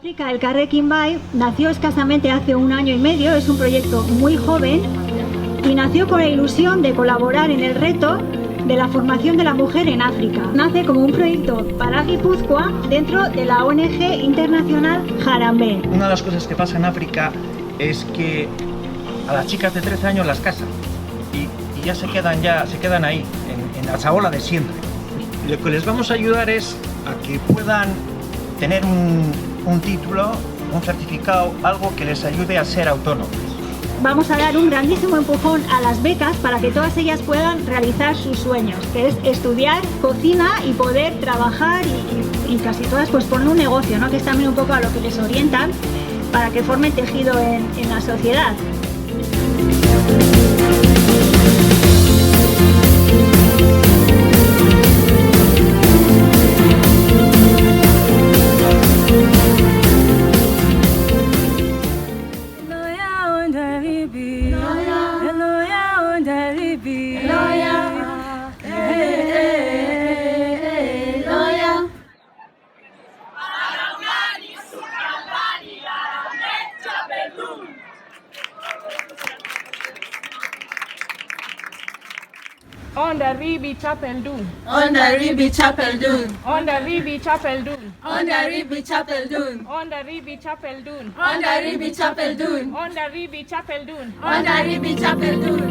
África Elkarrekin Bai nació escasamente hace 1 año y medio, es un proyecto muy joven y nació con la ilusión de colaborar en el reto de la formación de la mujer en África. Nace como un proyecto para Guipúzcoa dentro de la ONG internacional Harambee. Una de las cosas que pasa en África es que a las chicas de 13 años las casan y ya se quedan ahí, en la chabola de siempre. Lo que les vamos a ayudar es a que puedan tener un título, un certificado, algo que les ayude a ser autónomos. Vamos a dar un grandísimo empujón a las becas para que todas ellas puedan realizar sus sueños, que es estudiar cocina y poder trabajar y casi todas pues poner un negocio, ¿no? Que es también un poco a lo que les orientan para que formen tejido en la sociedad. On the Ribi Chapel Doon. On the Ribi Chapel Doon. On the Ribi Chapel Doon. On the Ribi Chapel Doon. On the Ribi Chapel Doon. On the Ribi Chapel Doon. On the Ribi Chapel Doon. On the Ribi Chapel Doon.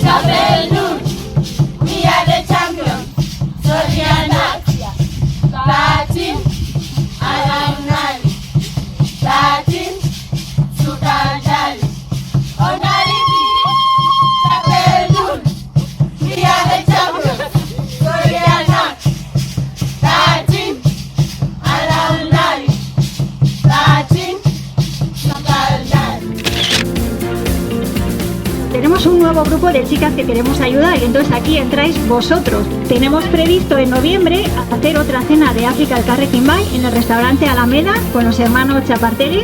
Chapel Doon, we are the champions. So we are not 13 alumni, 13 Sukajali. On the Ribi Chapel Doon, we are the champions. So we are not 13 alumni, 13 Sukajali. Tenemos un nuevo grupo de chicas que queremos ayudar y entonces aquí entráis vosotros. Tenemos previsto en noviembre hacer otra cena de África Elkarrekin Bai en el restaurante Alameda con los hermanos Chapartegui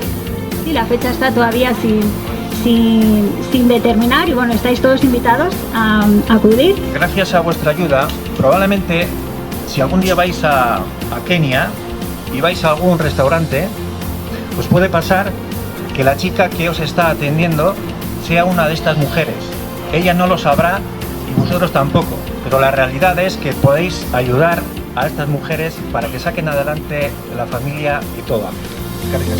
y la fecha está todavía sin determinar y bueno, estáis todos invitados a acudir. Gracias a vuestra ayuda, probablemente si algún día vais a Kenia y vais a algún restaurante, os puede pasar que la chica que os está atendiendo sea una de estas mujeres. Ella no lo sabrá y vosotros tampoco, pero la realidad es que podéis ayudar a estas mujeres para que saquen adelante la familia y todo. Gracias.